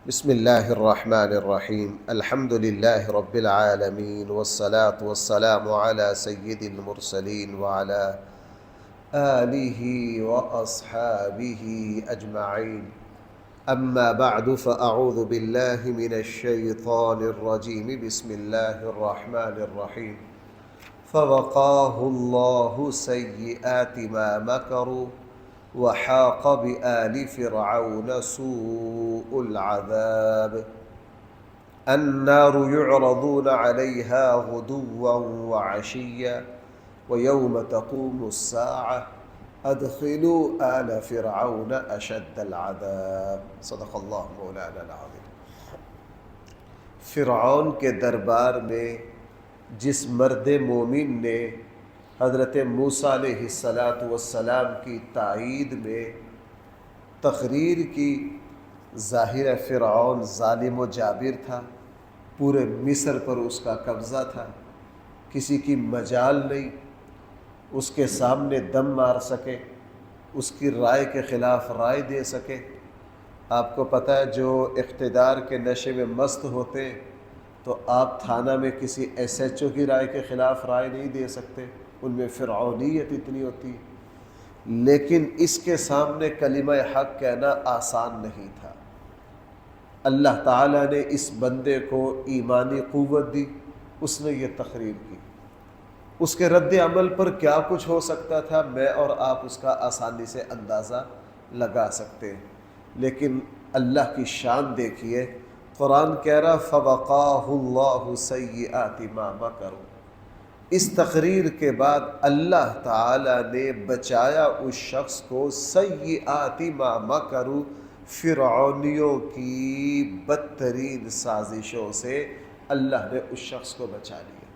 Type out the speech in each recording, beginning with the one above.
بسم اللہ الرحمن الرحیم الحمد للہ رب العالمین والصلاة والسلام علی سید المرسلین وعلی آلہ واصحابہ اجمعین اما بعد فاعوذ باللہ من الشیطان الرجیم بسم اللہ الرحمن الرحیم فوقاہ اللہ سیئات ما مکروا وحاق بآل فرعون سوء العذاب النار يعرضون عليها غدوا وعشيا ويوم تقوم الساعة أدخلوا آل فرعون أشد العذاب صدق اللہ مولانا العظیم۔ فرعون کے دربار میں جس مرد مومن نے حضرت موسیٰ علیہ السلام کی تائید میں تقریر کی، ظاہر فرعون ظالم و جابر تھا، پورے مصر پر اس کا قبضہ تھا، کسی کی مجال نہیں اس کے سامنے دم مار سکے، اس کی رائے کے خلاف رائے دے سکے۔ آپ کو پتہ ہے جو اقتدار کے نشے میں مست ہوتے تو آپ تھانہ میں کسی ایس ایچ او کی رائے کے خلاف رائے نہیں دے سکتے، ان میں فرعونیت اتنی ہوتی، لیکن اس کے سامنے کلمہ حق کہنا آسان نہیں تھا۔ اللہ تعالیٰ نے اس بندے کو ایمانی قوت دی، اس نے یہ تقریر کی۔ اس کے رد عمل پر کیا کچھ ہو سکتا تھا میں اور آپ اس کا آسانی سے اندازہ لگا سکتے ہیں، لیکن اللہ کی شان دیکھیے، قرآن کہہ رہا فوقاہ اللہ سیئات ما مکروا۔ اس تقریر کے بعد اللہ تعالیٰ نے بچایا اس شخص کو سیئات ما مکروا، فرعونیوں کی بدترین سازشوں سے اللہ نے اس شخص کو بچا لیا۔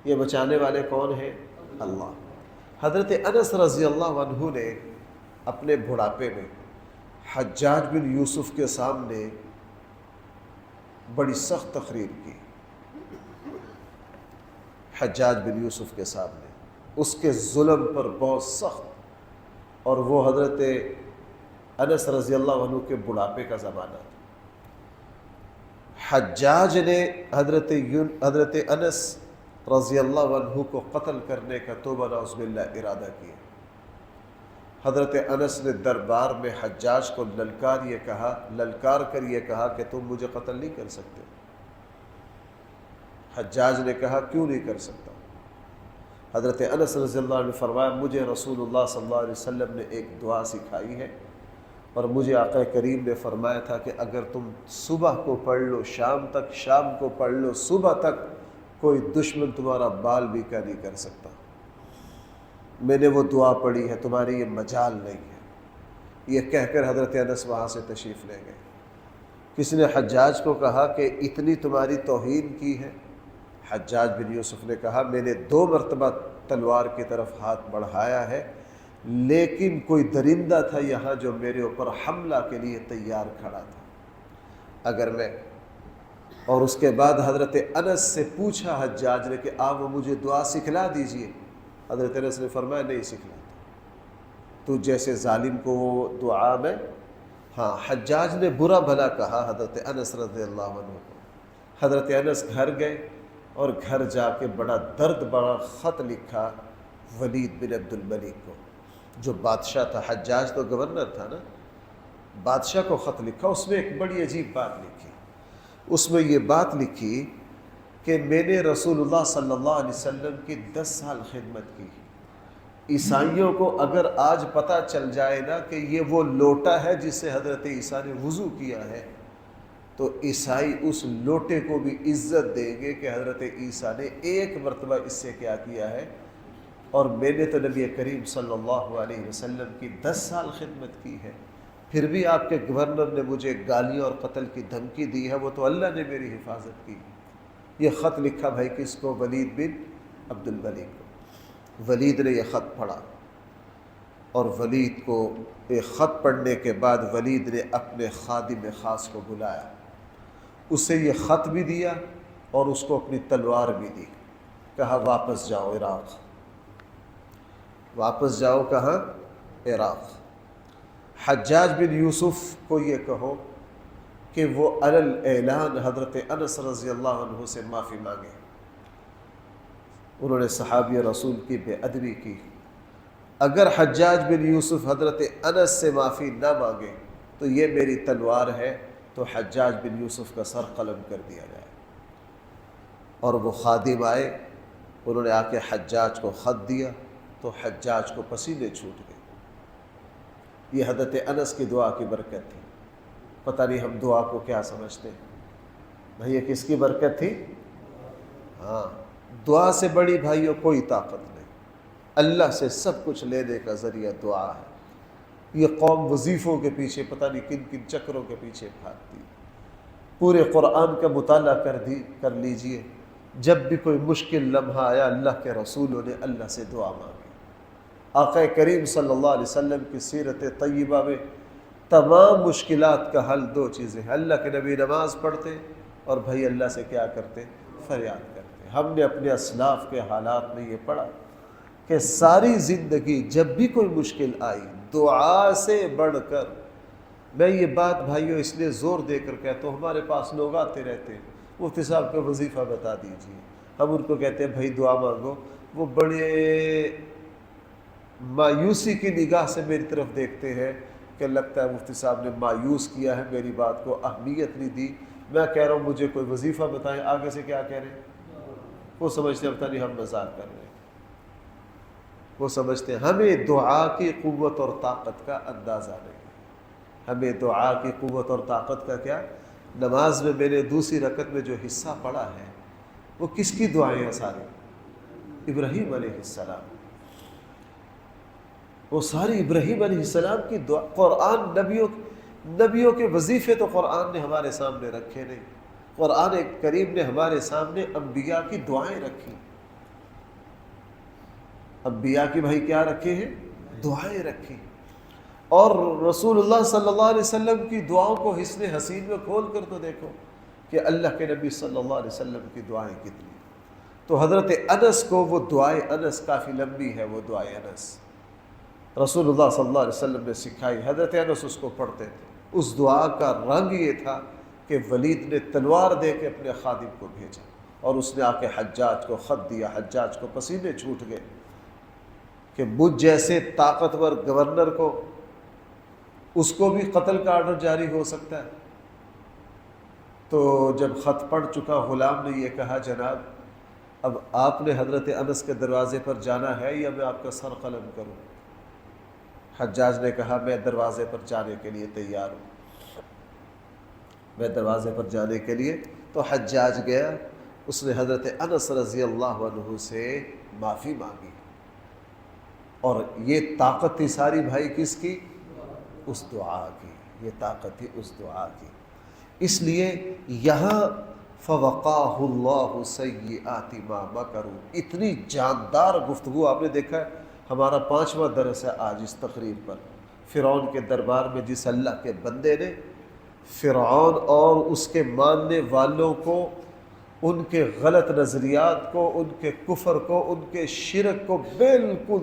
یہ بچانے والے کون ہیں؟ اللہ۔ حضرت انس رضی اللہ عنہ نے اپنے بڑھاپے میں حجاج بن یوسف کے سامنے بڑی سخت تقریر کی، حجاج بن یوسف کے سامنے اس کے ظلم پر بہت سخت، اور وہ حضرت انس رضی اللہ عنہ کے بڑھاپے کا زمانہ تھا۔ حجاج نے حضرت انس رضی اللہ عنہ کو قتل کرنے کا توبہ نعوذ باللہ ارادہ کیا۔ حضرت انس نے دربار میں حجاج کو للکار کر یہ کہا کہ تم مجھے قتل نہیں کر سکتے۔ حجاج نے کہا کیوں نہیں کر سکتا؟ حضرت انس رضی اللہ عنہ نے فرمایا مجھے رسول اللہ صلی اللہ علیہ وسلم نے ایک دعا سکھائی ہے، اور مجھے آقا کریم نے فرمایا تھا کہ اگر تم صبح کو پڑھ لو شام تک، شام کو پڑھ لو صبح تک، کوئی دشمن تمہارا بال بھی کا نہیں کر سکتا۔ میں نے وہ دعا پڑھی ہے، تمہاری یہ مجال نہیں ہے۔ یہ کہہ کر حضرت انس وہاں سے تشریف لے گئے۔ کسی نے حجاج کو کہا کہ اتنی تمہاری توہین کی ہے؟ حجاج بن یوسف نے کہا میں نے 2 مرتبہ تلوار کی طرف ہاتھ بڑھایا ہے، لیکن کوئی درندہ تھا یہاں جو میرے اوپر حملہ کے لیے تیار کھڑا تھا۔ اگر میں اور اس کے بعد حضرت انس سے پوچھا حجاج نے کہ آپ مجھے دعا سکھلا دیجئے، حضرت انس نے فرمایا نہیں سکھلاتا، تو جیسے ظالم کو وہ دعا میں۔ ہاں، حجاج نے برا بھلا کہا حضرت انس رضی اللہ عنہ کو۔ حضرت انس گھر گئے اور گھر جا کے بڑا درد بڑا خط لکھا ولید بن عبد الملک کو، جو بادشاہ تھا۔ حجاج تو گورنر تھا نا، بادشاہ کو خط لکھا۔ اس میں ایک بڑی عجیب بات لکھی، اس میں یہ بات لکھی کہ میں نے رسول اللہ صلی اللہ علیہ وسلم کی 10 سال خدمت کی۔ عیسائیوں کو اگر آج پتہ چل جائے نا کہ یہ وہ لوٹا ہے جس سے حضرت عیسیٰ نے وضو کیا ہے، تو عیسائی اس لوٹے کو بھی عزت دیں گے کہ حضرت عیسیٰ نے ایک مرتبہ اس سے کیا کیا ہے۔ اور میں نے تو نبی کریم صلی اللہ علیہ وسلم کی 10 سال خدمت کی ہے، پھر بھی آپ کے گورنر نے مجھے گالیوں اور قتل کی دھمکی دی ہے، وہ تو اللہ نے میری حفاظت کی۔ یہ خط لکھا بھائی کس کو؟ ولید بن عبد الملک کو۔ ولید نے یہ خط پڑھا، اور ولید کو یہ خط پڑھنے کے بعد ولید نے اپنے خادم خاص کو بلایا، اسے یہ خط بھی دیا اور اس کو اپنی تلوار بھی دی، کہا واپس جاؤ عراق، واپس جاؤ کہاں؟ عراق۔ حجاج بن یوسف کو یہ کہو کہ وہ علل اعلان حضرت انس رضی اللہ عنہ سے معافی مانگے۔ انہوں نے صحابی رسول کی بے ادبی کی۔ اگر حجاج بن یوسف حضرت انس سے معافی نہ مانگے تو یہ میری تلوار ہے، تو حجاج بن یوسف کا سر قلم کر دیا جائے۔ اور وہ خادم آئے، انہوں نے آ کے حجاج کو خط دیا تو حجاج کو پسینے چھوٹ گئے۔ یہ حضرت انس کی دعا کی برکت تھی۔ پتہ نہیں ہم دعا کو کیا سمجھتے ہیں بھائی، یہ کس کی برکت تھی؟ ہاں، دعا سے بڑی بھائیوں کوئی طاقت نہیں۔ اللہ سے سب کچھ لینے کا ذریعہ دعا ہے۔ یہ قوم وظیفوں کے پیچھے پتہ نہیں کن کن چکروں کے پیچھے بھاگتی۔ پورے قرآن کا مطالعہ کر لیجئے، جب بھی کوئی مشکل لمحہ آیا اللہ کے رسولوں نے اللہ سے دعا مانگی۔ آقا کریم صلی اللہ علیہ وسلم کی سیرت طیبہ میں تمام مشکلات کا حل دو چیزیں ہیں۔ اللہ کے نبی نماز پڑھتے اور بھائی اللہ سے کیا کرتے؟ فریاد کرتے۔ ہم نے اپنے اسلاف کے حالات میں یہ پڑھا کہ ساری زندگی جب بھی کوئی مشکل آئی دعا سے بڑھ کر، میں یہ بات بھائیوں اس لیے زور دے کر کہتا ہوں، ہمارے پاس لوگ آتے رہتے ہیں، مفتی صاحب کا وظیفہ بتا دیجیے، ہم ان کو کہتے ہیں بھائی دعا مانگو، وہ بڑے مایوسی کی نگاہ سے میری طرف دیکھتے ہیں کہ لگتا ہے مفتی صاحب نے مایوس کیا ہے، میری بات کو اہمیت نہیں دی۔ میں کہہ رہا ہوں مجھے کوئی وظیفہ بتائیں، آگے سے کیا کہہ رہے ہیں؟ وہ سمجھتے ہیں پتہ نہیں ہم مذاق کر رہے ہیں۔ وہ سمجھتے ہیں ہمیں دعا کی قوت اور طاقت کا اندازہ نہیں، ہمیں دعا کی قوت اور طاقت کا کیا؟ نماز میں میں نے دوسری رکعت میں جو حصہ پڑھا ہے وہ کس کی دعائیں ہیں؟ ساری ابراہیم علیہ السلام، وہ ساری ابراہیم علیہ السلام کی دعا۔ قرآن نبیوں کے وظیفے تو قرآن نے ہمارے سامنے رکھے نہیں، قرآن کریم نے ہمارے سامنے انبیاء کی دعائیں رکھی۔ انبیاء کی بھائی کیا رکھے ہیں؟ دعائیں رکھی۔ اور رسول اللہ صلی اللہ علیہ وسلم کی دعاؤں کو حسن حسین میں کھول کر تو دیکھو کہ اللہ کے نبی صلی اللہ علیہ وسلم کی دعائیں کتنی۔ تو حضرت انس کو وہ دعائیں انس کافی لمبی ہے، وہ دعائیں انس رسول اللہ صلی اللہ علیہ وسلم نے سکھائی، حضرت انس اس کو پڑھتے تھے۔ اس دعا کا رنگ یہ تھا کہ ولید نے تلوار دے کے اپنے خادم کو بھیجا اور اس نے آ کے حجاج کو خط دیا، حجاج کو پسینے چھوٹ گئے کہ مجھ جیسے طاقتور گورنر کو، اس کو بھی قتل کا آرڈر جاری ہو سکتا ہے۔ تو جب خط پڑھ چکا غلام نے یہ کہا جناب اب آپ نے حضرت انس کے دروازے پر جانا ہے یا میں آپ کا سر قلم کروں؟ حجاج نے کہا میں دروازے پر جانے کے لیے تیار ہوں، میں دروازے پر جانے کے لیے۔ تو حجاج گیا، اس نے حضرت انس رضی اللہ عنہ سے معافی مانگی، اور یہ طاقت تھی ساری بھائی کس کی؟ اس دعا کی، یہ طاقت تھی اس دعا کی۔ اس لیے یہاں فوقاہ اللہ سیئات ما مکروا، اتنی جاندار گفتگو آپ نے دیکھا ہے۔ ہمارا 5واں درس ہے آج اس تقریر پر۔ فرعون کے دربار میں جس اللہ کے بندے نے فرعون اور اس کے ماننے والوں کو، ان کے غلط نظریات کو، ان کے کفر کو، ان کے شرک کو بالکل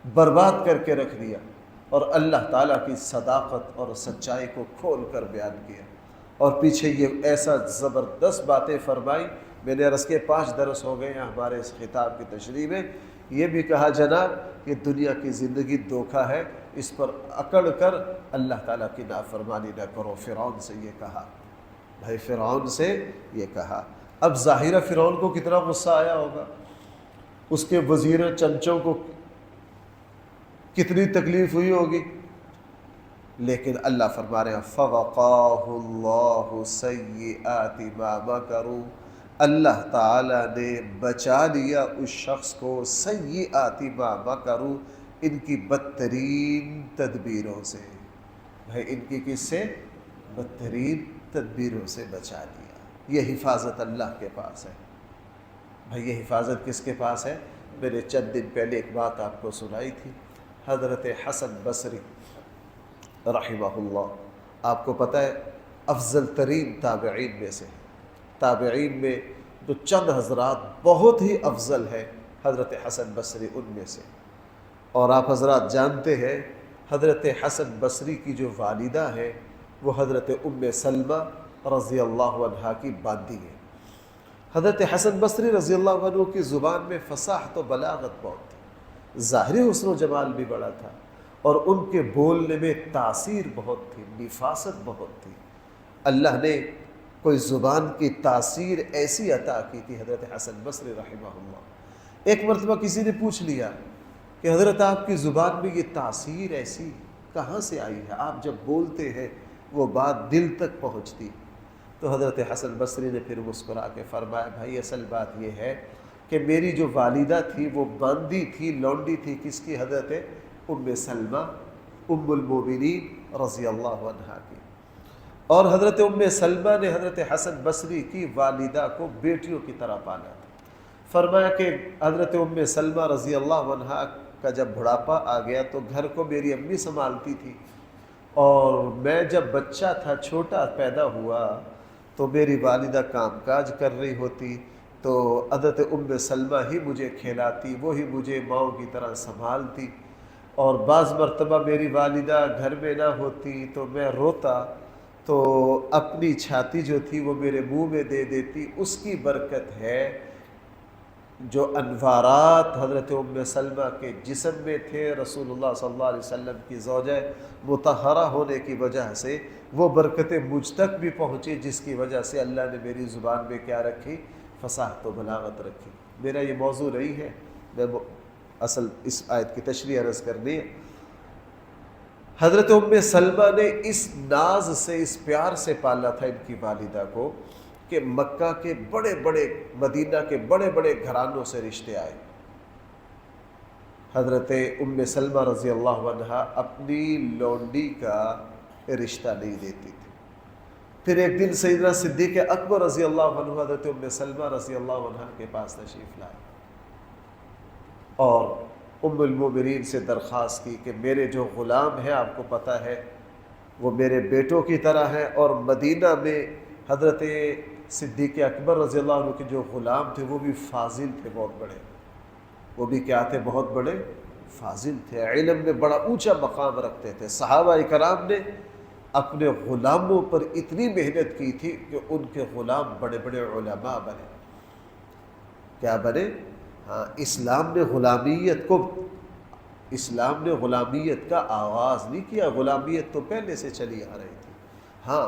برباد کر کے رکھ دیا، اور اللہ تعالیٰ کی صداقت اور سچائی کو کھول کر بیان کیا، اور پیچھے یہ ایسا زبردست باتیں فرمائی۔ میں نے عرض کے 5 درس ہو گئے ہیں ہمارے اس خطاب کی تشریح میں۔ یہ بھی کہا جناب یہ دنیا کی زندگی دھوکہ ہے، اس پر اکڑ کر اللہ تعالیٰ کی نافرمانی نہ کرو۔ فرعون سے یہ کہا، بھائی فرعون سے یہ کہا۔ اب ظاہرہ فرعون کو کتنا غصہ آیا ہوگا، اس کے وزیر چمچوں کو کتنی تکلیف ہوئی ہوگی، لیکن اللہ فرما رہے ہیں فوقاہ اللہ سیئات ما مکروا، اللہ تعالیٰ نے بچا لیا اس شخص کو سیئات ما مکروا، ان کی بدترین تدبیروں سے۔ بھائی ان کی کس سے؟ بدترین تدبیروں سے بچا لیا۔ یہ حفاظت اللہ کے پاس ہے۔ بھائی یہ حفاظت کس کے پاس ہے؟ میں نے چند دن پہلے ایک بات آپ کو سنائی تھی، حضرت حسن بصری رحمہ اللہ، آپ کو پتہ ہے افضل ترین تابعین میں سے، تابعین میں جو چند حضرات بہت ہی افضل ہے، حضرت حسن بصری ان میں سے۔ اور آپ حضرات جانتے ہیں حضرت حسن بصری کی جو والدہ ہے وہ حضرت ام سلمہ رضی اللہ عنہا کی باندی ہے۔ حضرت حسن بصری رضی اللہ عنہ کی زبان میں فصاحت و بلاغت بہت تھی، ظاہری حسن و جمال بھی بڑا تھا، اور ان کے بولنے میں تاثیر بہت تھی، نفاست بہت تھی۔ اللہ نے کوئی زبان کی تاثیر ایسی عطا کی تھی حضرت حسن بصری رحمہ اللہ۔ ایک مرتبہ کسی نے پوچھ لیا کہ حضرت آپ کی زبان میں یہ تاثیر ایسی کہاں سے آئی ہے؟ آپ جب بولتے ہیں وہ بات دل تک پہنچتی۔ تو حضرت حسن بصری نے پھر مسکرا کے فرمایا، بھائی اصل بات یہ ہے کہ میری جو والدہ تھی وہ باندی تھی، لونڈی تھی، کس کی؟ حضرت ام سلمہ ام المومنین رضی اللہ عنہا کی۔ اور حضرت ام سلمہ نے حضرت حسن بصری کی والدہ کو بیٹیوں کی طرح پالا تھا۔ فرمایا کہ حضرت ام سلمہ رضی اللہ عنہا کا جب بڑھاپا آ گیا تو گھر کو میری امی سنبھالتی تھی، اور میں جب بچہ تھا، چھوٹا پیدا ہوا، تو میری والدہ کام کاج کر رہی ہوتی تو حضرت ام سلمہ ہی مجھے کھلاتی، وہی مجھے ماؤں کی طرح سنبھالتی، اور بعض مرتبہ میری والدہ گھر میں نہ ہوتی تو میں روتا تو اپنی چھاتی جو تھی وہ میرے منہ میں دے دیتی۔ اس کی برکت ہے جو انوارات حضرت ام سلمہ کے جسم میں تھے، رسول اللہ صلی اللہ علیہ وسلم کی زوجہ مطہرہ ہونے کی وجہ سے وہ برکتیں مجھ تک بھی پہنچی، جس کی وجہ سے اللہ نے میری زبان میں کیا رکھی؟ فصاحت و بلاغت رکھی۔ میرا یہ موضوع نہیں ہے، میں اصل اس آیت کی تشریح عرض کرنی ہے۔ حضرت ام سلمہ نے اس ناز سے، اس پیار سے پالا تھا ان کی والدہ کو کہ مکہ کے بڑے بڑے، مدینہ کے بڑے بڑے گھرانوں سے رشتے آئے۔ حضرت ام سلمہ رضی اللہ عنہا اپنی لونڈی کا رشتہ نہیں دیتی تھی۔ پھر ایک دن سیدنا صدیق اکبر رضی اللہ عنہ حضرت ام سلمہ رضی اللہ عنہ کے پاس تشریف لائے اور ام المومنین سے درخواست کی کہ میرے جو غلام ہیں، آپ کو پتہ ہے وہ میرے بیٹوں کی طرح ہیں، اور مدینہ میں حضرت صدیق اکبر رضی اللہ عنہ کے جو غلام تھے وہ بھی فاضل تھے، بہت بڑے، وہ بھی کیا تھے؟ بہت بڑے فاضل تھے، علم میں بڑا اونچا مقام رکھتے تھے۔ صحابہ کرام نے اپنے غلاموں پر اتنی محنت کی تھی کہ ان کے غلام بڑے بڑے علماء بنے۔ کیا بنے؟ ہاں، اسلام نے غلامیت کا آغاز نہیں کیا، غلامیت تو پہلے سے چلی آ رہی تھی۔ ہاں،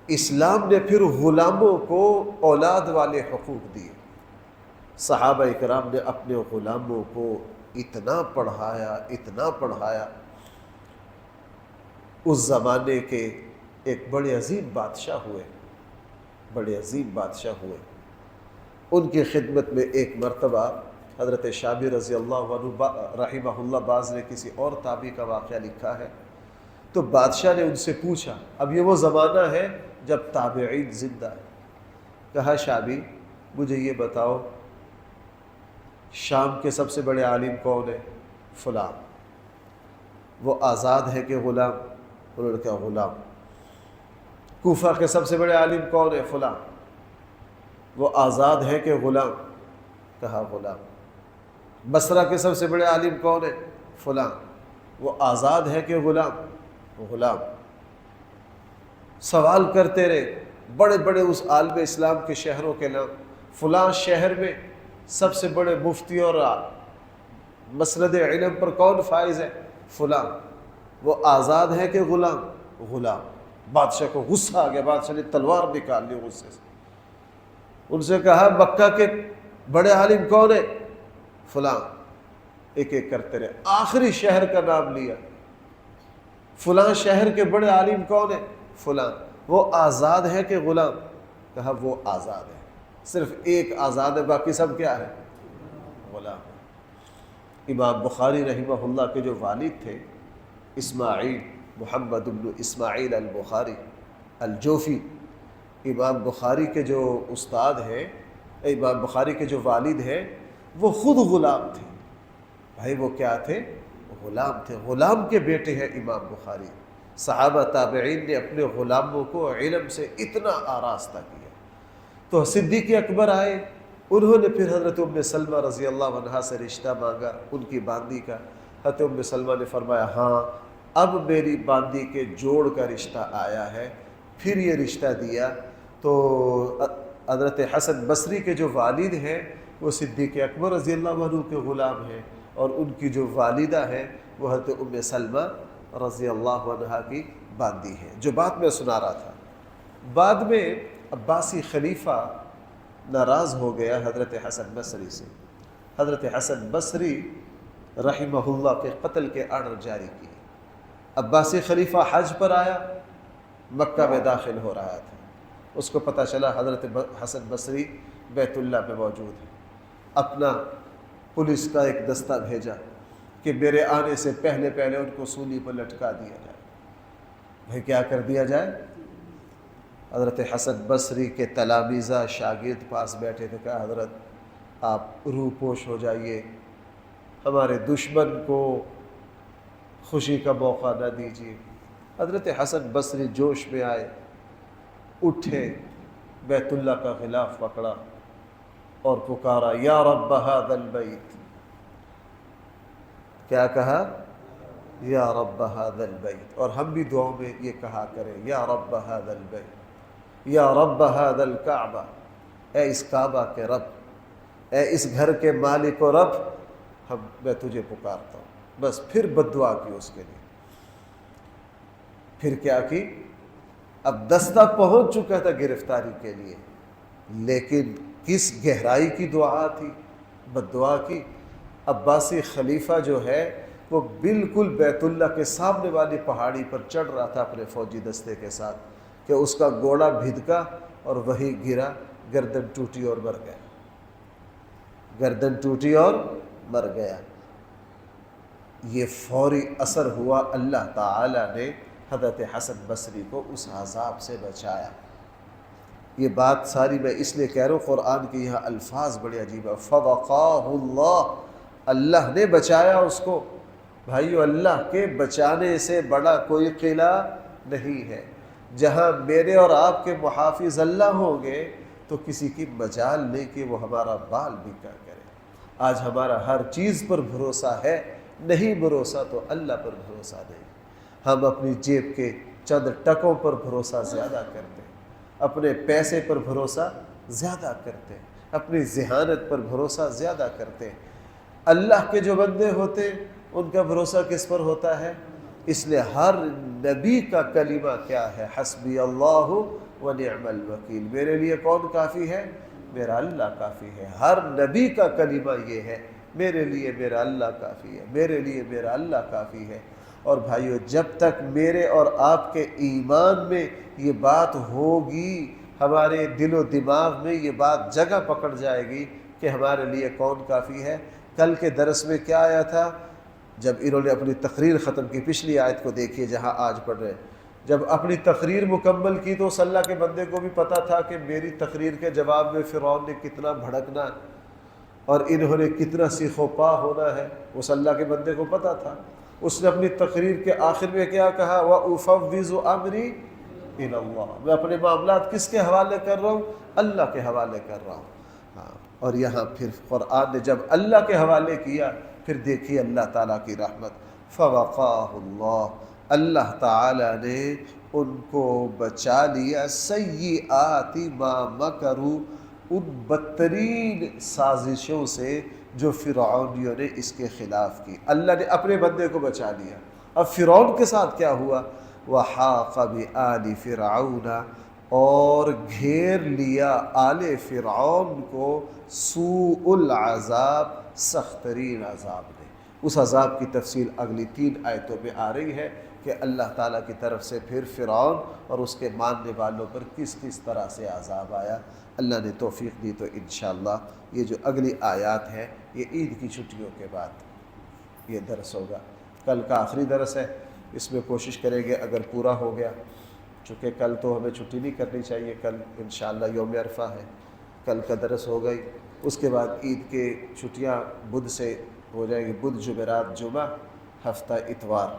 اسلام نے پھر غلاموں کو اولاد والے حقوق دیے۔ صحابہ کرام نے اپنے غلاموں کو اتنا پڑھایا۔ اس زمانے کے ایک بڑے عظیم بادشاہ ہوئے، ان کی خدمت میں ایک مرتبہ حضرت شابی رضی اللہ عنہ رحمہ اللہ، بعض نے کسی اور تابعی کا واقعہ لکھا ہے، تو بادشاہ نے ان سے پوچھا، اب یہ وہ زمانہ ہے جب تابعین زندہ ہے، کہا شابی مجھے یہ بتاؤ شام کے سب سے بڑے عالم کون ہے؟ فلاں۔ وہ آزاد ہے کہ غلام؟ انہوں نے کہا غلام۔ کوفہ کے سب سے بڑے عالم کون ہے؟ فلاں۔ وہ آزاد ہے کہ غلام؟ کہا غلام۔ بصرہ کے سب سے بڑے عالم کون ہے؟ فلاں۔ وہ آزاد ہے کہ غلام؟ غلام۔ سوال کرتے رہے، بڑے بڑے اس عالم اسلام کے شہروں کے نام، فلاں شہر میں سب سے بڑے مفتی اور مسند علم پر کون فائز ہے؟ فلاں۔ وہ آزاد ہے کہ غلام؟ غلام۔ بادشاہ کو غصہ آ گیا، بادشاہ نے تلوار نکال لی غصے سے، ان سے کہا مکہ کے بڑے عالم کون ہے؟ فلاں۔ ایک ایک کرتے رہے، آخری شہر کا نام لیا، فلاں شہر کے بڑے عالم کون ہے؟ فلاں۔ وہ آزاد ہے کہ غلام؟ کہا وہ آزاد ہے، صرف ایک آزاد ہے، باقی سب کیا ہے؟ غلام۔ امام بخاری رحمہ اللہ کے جو والد تھے، اسماعیل محمد بن اسماعیل البخاری الجوفی، امام بخاری کے جو استاد ہیں، امام بخاری کے جو والد ہیں، وہ خود غلام تھے۔ بھائی وہ کیا تھے؟ غلام تھے، غلام کے بیٹے ہیں امام بخاری۔ صحابہ تابعین نے اپنے غلاموں کو علم سے اتنا آراستہ کیا۔ تو صدیق اکبر آئے، انہوں نے پھر حضرت ام سلمہ رضی اللہ عنہا سے رشتہ مانگا، ان کی باندی کا۔ حضرت ام سلمہ نے فرمایا ہاں اب میری باندی کے جوڑ کا رشتہ آیا ہے۔ پھر یہ رشتہ دیا تو حضرت حسن بصری کے جو والد ہیں وہ صدیق اکبر رضی اللہ عنہ کے غلام ہیں، اور ان کی جو والدہ ہیں وہ حضرت ام سلمہ رضی اللہ عنہ کی باندی ہیں، جو بات میں سنا رہا تھا۔ بعد میں عباسی خلیفہ ناراض ہو گیا حضرت حسن بصری سے۔ حضرت حسن بصری رحمہ اللہ کے قتل کے آرڈر جاری کیے۔ عباسی خلیفہ حج پر آیا، مکہ میں داخل ہو رہا تھا، اس کو پتہ چلا حضرت حسن بصری بیت اللہ میں موجود ہے۔ اپنا پولیس کا ایک دستہ بھیجا کہ میرے آنے سے پہلے پہلے ان کو سولی پر لٹکا دیا جائے۔ بھائی کیا کر دیا جائے؟ حضرت حسن بصری کے تلامذہ شاگرد پاس بیٹھے تھے، کہا حضرت آپ روح پوش ہو جائیے، ہمارے دشمن کو خوشی کا موقع نہ دیجیے۔ حضرت حسن بصری جوش میں آئے، اٹھے، بیت اللہ کا غلاف پکڑا اور پکارا یا رب ھذا البیت۔ کیا کہا؟ یا رب ھذا البیت۔ اور ہم بھی دعاؤں میں یہ کہا کریں یا رب ھذا البیت، یا رب ھذا الکعبہ، اے اس کعبہ کے رب، اے اس گھر کے مالک و رب، میں تجھے پکارتا ہوں۔ بس پھر بد دعا کی اس کے لیے۔ پھر کیا کی؟ اب دستہ پہنچ چکا تھا گرفتاری کے لیے، لیکن کس گہرائی کی دعا تھی، بد دعا کی۔ عباسی خلیفہ جو ہے وہ بالکل بیت اللہ کے سامنے والی پہاڑی پر چڑھ رہا تھا اپنے فوجی دستے کے ساتھ کہ اس کا گھوڑا بھدکا اور وہی گرا، گردن ٹوٹی اور مر گیا، گردن ٹوٹی اور مر گیا۔ یہ فوری اثر ہوا، اللہ تعالی نے حضرت حسن بصری کو اس عذاب سے بچایا۔ یہ بات ساری میں اس لیے کہہ رہا ہوں، قرآن کے یہاں الفاظ بڑے عجیب ہیں، فوقاہ اللہ، اللہ نے بچایا اس کو۔ بھائیو، اللہ کے بچانے سے بڑا کوئی قلعہ نہیں ہے۔ جہاں میرے اور آپ کے محافظ اللہ ہوں گے تو کسی کی مجال نہیں کہ وہ ہمارا بال بھی کیا کرے۔ آج ہمارا ہر چیز پر بھروسہ ہے، نہیں بھروسہ تو اللہ پر بھروسہ نہیں۔ ہم اپنی جیب کے چند ٹکوں پر بھروسہ زیادہ کرتے ہیں، اپنے پیسے پر بھروسہ زیادہ کرتے ہیں، اپنی ذہانت پر بھروسہ زیادہ کرتے ہیں۔ اللہ کے جو بندے ہوتے ان کا بھروسہ کس پر ہوتا ہے؟ اس لیے ہر نبی کا کلمہ کیا ہے؟ حسبی اللہ و نعم الوکیل، میرے لیے کون کافی ہے؟ میرا اللہ کافی ہے۔ ہر نبی کا کلمہ یہ ہے، میرے لیے میرا اللہ کافی ہے، میرے لیے میرا اللہ کافی ہے۔ اور بھائیو، جب تک میرے اور آپ کے ایمان میں یہ بات ہوگی، ہمارے دل و دماغ میں یہ بات جگہ پکڑ جائے گی کہ ہمارے لیے کون کافی ہے۔ کل کے درس میں کیا آیا تھا؟ جب انہوں نے اپنی تقریر ختم کی، پچھلی آیت کو دیکھیے جہاں آج پڑھ رہے ہیں، جب اپنی تقریر مکمل کی تو اس اللہ کے بندے کو بھی پتا تھا کہ میری تقریر کے جواب میں فرعون نے کتنا بھڑکنا اور انہوں نے کتنا سیخ و پا ہونا ہے، اس اللہ کے بندے کو پتا تھا۔ اس نے اپنی تقریر کے آخر میں کیا کہا؟ وَأُفَوِّضُ أَمْرِي إِلَى اللَّهِ، میں اپنے معاملات کس کے حوالے کر رہا ہوں؟ اللہ کے حوالے کر رہا ہوں۔ ہاں، اور یہاں پھر قرآن نے جب اللہ کے حوالے کیا، پھر دیکھیے اللہ تعالیٰ کی رحمت، فوقاہ اللہ، اللہ تعالیٰ نے ان کو بچا لیا سیئات ما مکروا، ان بدترین سازشوں سے جو فرعونیوں نے اس کے خلاف کی۔ اللہ نے اپنے بندے کو بچا لیا۔ اب فرعون کے ساتھ کیا ہوا؟ وحاق بآل فرعون، اور گھیر لیا آل فرعون کو سوء العذاب، سخت ترین عذاب نے۔ اس عذاب کی تفصیل اگلی 3 آیتوں میں آ رہی ہے کہ اللہ تعالیٰ کی طرف سے پھر فرعون اور اس کے ماننے والوں پر کس کس طرح سے عذاب آیا۔ اللہ نے توفیق دی تو انشاءاللہ یہ جو اگلی آیات ہیں یہ عید کی چھٹیوں کے بعد یہ درس ہوگا۔ کل کا آخری درس ہے، اس میں کوشش کریں گے اگر پورا ہو گیا، چونکہ کل تو ہمیں چھٹی نہیں کرنی چاہیے، کل انشاءاللہ یوم عرفہ ہے، کل کا درس ہو گئی۔ اس کے بعد عید کے چھٹیاں بدھ سے ہو جائیں گی، بدھ جمعرات جمعہ، ہفتہ اتوار،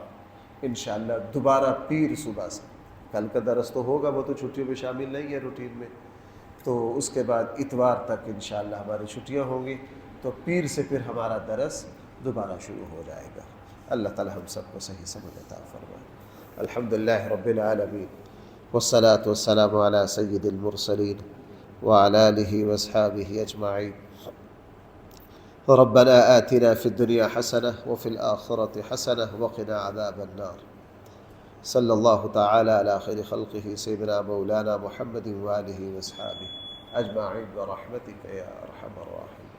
انشاءاللہ دوبارہ پیر صبح سے۔ کل کا درس تو ہوگا، وہ تو چھٹیوں میں شامل نہیں ہے روٹین میں، تو اس کے بعد اتوار تک انشاءاللہ ہماری چھٹیاں ہوں گی، تو پیر سے پھر ہمارا درس دوبارہ شروع ہو جائے گا۔ اللہ تعالی ہم سب کو صحیح سمجھ عطا فرمائے. الحمدللہ رب العالمین والصلاة والسلام على سید المرسلین وعلى آلہ واصحابہ اجمعین. ربنا آتنا في الدنيا حسنة وفي الآخرة حسنة وقنا عذاب النار. صلى الله تعالى على خير خلقه سيدنا مولانا محمد وآله واصحابه أجمعين برحمتك يا أرحم الراحمين.